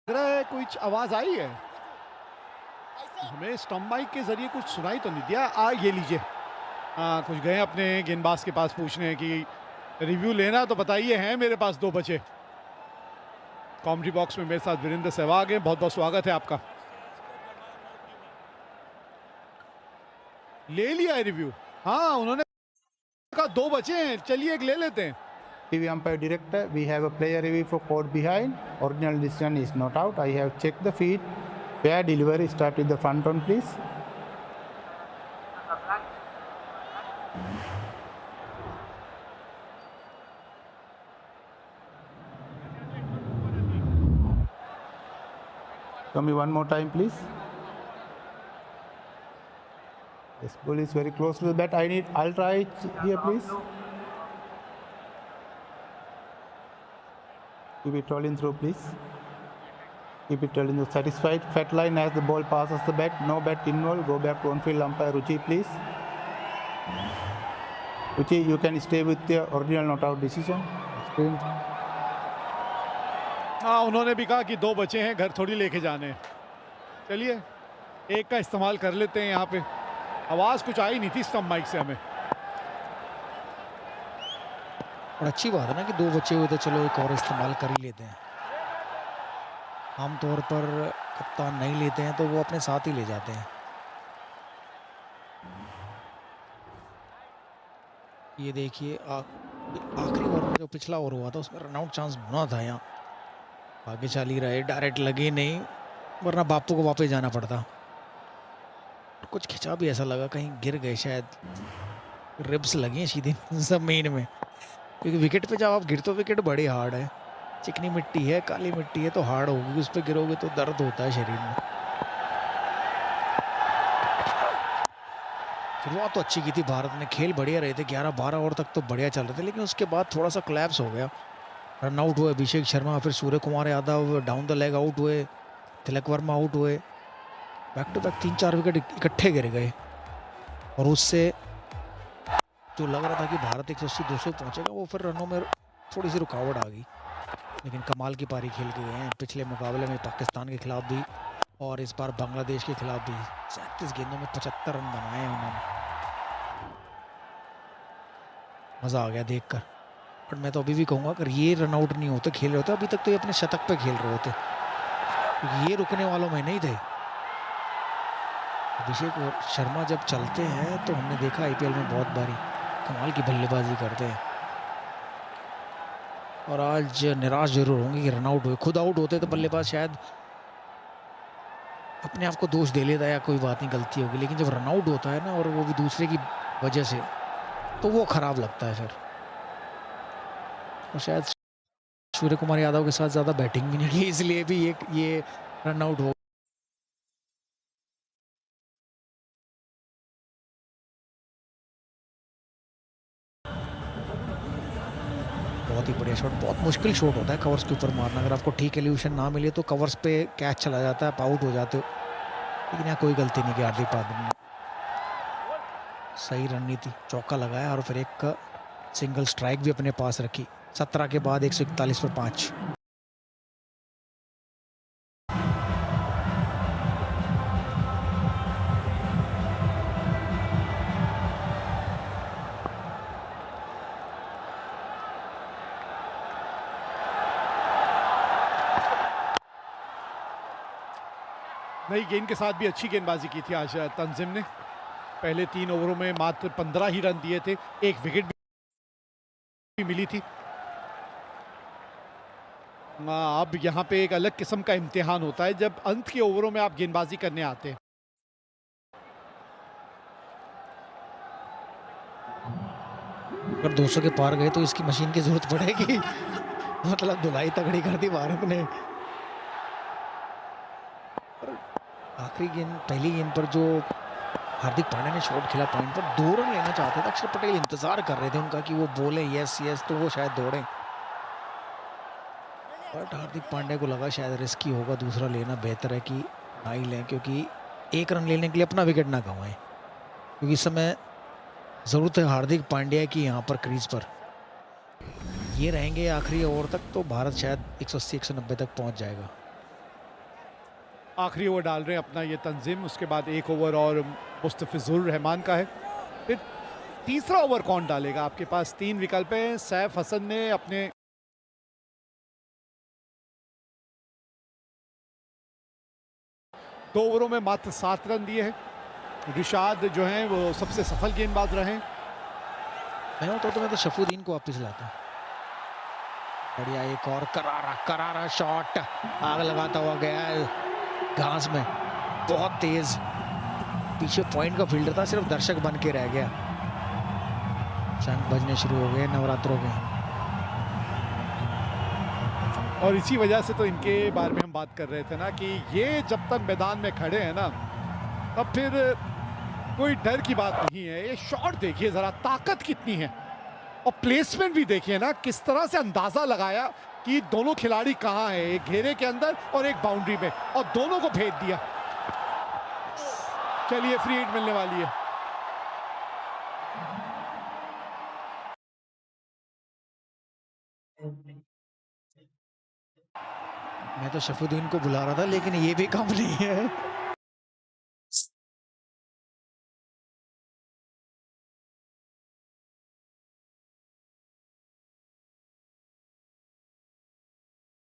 लग रहा है कुछ आवाज आई है, हमें स्टंप माइक के जरिए कुछ सुनाई तो नहीं दिया। ये लीजिए, कुछ गए अपने गेंदबाज के पास पूछने कि रिव्यू लेना तो बताइए, हैं मेरे पास 2 बचे। कॉमेंट्री बॉक्स में मेरे साथ वीरेंद्र सहवाग है, बहुत बहुत स्वागत है आपका। ले लिया है रिव्यू? हाँ, उन्होंने कहा 2 बचे हैं, चलिए एक ले लेते हैं। TV umpire director, we have a player review for caught behind. Original decision is not out. I have checked the feed. Fair delivery. Start with the front on, please. Show me one more time, please. This ball is very close to the bat. I'll try it here, please. Keep it rolling through, please. Keep it rolling through. Satisfied. Fat line as the ball passes the bat. No bat involved. Go back to on-field umpire Ruchi, please. Ruchi, you can stay with your original not out decision. Screen. हाँ, उन्होंने भी कहा कि 2 बचे हैं, घर थोड़ी लेके जाने हैं। चलिए एक का इस्तेमाल कर लेते हैं। यहाँ पे आवाज कुछ आई नहीं थी स्टंप माइक से हमें। और अच्छी बात है ना कि 2 बचे हुए तो चलो एक और इस्तेमाल कर ही लेते हैं। आमतौर पर कप्तान नहीं लेते हैं तो वो अपने साथ ही ले जाते हैं। ये देखिए आखिरी ओवर में जो पिछला ओवर हुआ था उसमें रनआउट चांस बना था। यहाँ आगे चल ही रहे, डायरेक्ट लगे नहीं, वरना बापू को वापस जाना पड़ता। कुछ खिंचा भी ऐसा लगा कहीं गिर गए, शायद रिब्स लगी हैं सीधी जमीन में, क्योंकि विकेट पे जब आप गिर तो विकेट बड़ी हार्ड है, चिकनी मिट्टी है, काली मिट्टी है तो हार्ड होगी, उस पर गिरोगे तो दर्द होता है शरीर में। शुरुआत तो अच्छी की थी भारत ने, खेल बढ़िया रहे थे, 11-12 ओवर तक तो बढ़िया चल रहे थे, लेकिन उसके बाद थोड़ा सा क्लैप्स हो गया। रन आउट हुए अभिषेक शर्मा, फिर Surya Kumar Yadav down the leg out हुए, तिलक वर्मा आउट हुए, बैक टू बैक 3-4 विकेट इकट्ठे गिर गए। और उससे जो लग रहा था कि भारत 180-200 पहुंचेगा, वो फिर रनों में थोड़ी सी रुकावट आ गई। लेकिन कमाल की पारी खेल के गए हैं, पिछले मुकाबले में पाकिस्तान के खिलाफ भी और इस बार बांग्लादेश के खिलाफ भी 37 गेंदों में 75 रन बनाए हैं उन्होंने। मज़ा आ गया देखकर। पर मैं तो अभी भी कहूँगा अगर ये रन आउट नहीं होते, खेल रहे होते, अभी तक तो ये अपने शतक पे खेल रहे होते, क्योंकि ये रुकने वालों में नहीं थे। अभिषेक शर्मा जब चलते हैं तो हमने देखा IPL में बहुत बारी कमाल की बल्लेबाजी करते हैं, और आज निराश जरूर होंगे कि रन आउट हुए। खुद आउट होते तो बल्लेबाज शायद अपने आप को दोष दे लेता या कोई बात नहीं, गलती होगी, लेकिन जब रन आउट होता है ना, और वो भी दूसरे की वजह से, तो वो खराब लगता है फिर। और शायद सूर्य कुमार यादव के साथ ज़्यादा बैटिंग भी नहीं की, इसलिए भी ये रन आउट हो। बहुत ही बढ़िया शॉट, बहुत मुश्किल शॉट होता है कवर्स के ऊपर मारना, अगर आपको ठीक एल्यूशन ना मिले तो कवर्स पे कैच चला जाता है, आप आउट हो जाते हो। लेकिन यहाँ कोई गलती नहीं की हार्दिक पांड्या ने, सही रणनीति, चौका लगाया और फिर एक सिंगल स्ट्राइक भी अपने पास रखी। 17 के बाद 141 पर 5। नई गेंद के साथ भी अच्छी गेंदबाजी की थी आज तंजिम ने। पहले 3 ओवरों में मात्र 15 ही रन दिए थे, 1 विकेट भी मिली थी। अब यहाँ पे एक अलग किस्म का इम्तिहान होता है जब अंत के ओवरों में आप गेंदबाजी करने आते हैं। अगर 200 के पार गए तो इसकी मशीन की जरूरत पड़ेगी मतलब धुलाई तगड़ी कर दी भारत ने। आखिरी गेंद, पहली गेंद पर जो हार्दिक पांड्या ने शॉट खेला पॉइंट पर, 2 रन लेना चाहते थे, अक्षर पटेल इंतजार कर रहे थे उनका कि वो बोले यस यस, तो वो शायद दौड़े, बट हार्दिक पांड्या को लगा शायद रिस्की होगा, दूसरा लेना बेहतर है कि ना ही लें, क्योंकि 1 रन लेने के लिए अपना विकेट ना गंवाएं, क्योंकि इस समय ज़रूरत है हार्दिक पांड्या की यहाँ पर क्रीज पर। ये रहेंगे आखिरी ओवर तक तो भारत शायद 180-190 तक पहुँच जाएगा। आखिरी ओवर डाल रहे हैं अपना ये तंजीम, उसके बाद एक ओवर और मुस्तफिजुर रहमान का है। फिर तीसरा ओवर कौन डालेगा? आपके पास 3 विकल्प हैं। सैफ हसन ने अपने 2 ओवरों में मात्र 7 रन दिए हैं। रिशाद जो हैं वो सबसे सफल गेंदबाज रहे हैं। मैं होता तो मैं तो शफुद्दीन को वापस लाता। बढ़िया, एक और करारा करारा शॉट आग लगाता हुआ गया है घास में, बहुत तेज। पीछे पॉइंट का फील्डर था, सिर्फ दर्शक बन के रह गया। शंख बजने शुरू हो गए नवरात्रों के। और इसी वजह से तो इनके बारे में हम बात कर रहे थे ना कि ये जब तक मैदान में खड़े हैं ना, तब फिर कोई डर की बात नहीं है। ये शॉट देखिए जरा, ताकत कितनी है, और प्लेसमेंट भी देखिए ना, किस तरह से अंदाजा लगाया कि दोनों खिलाड़ी कहाँ हैं, एक घेरे के अंदर और एक बाउंड्री में, और दोनों को भेज दिया। चलिए, फ्री हिट मिलने वाली है। मैं तो शफुद्दीन को बुला रहा था, लेकिन ये भी काम नहीं है।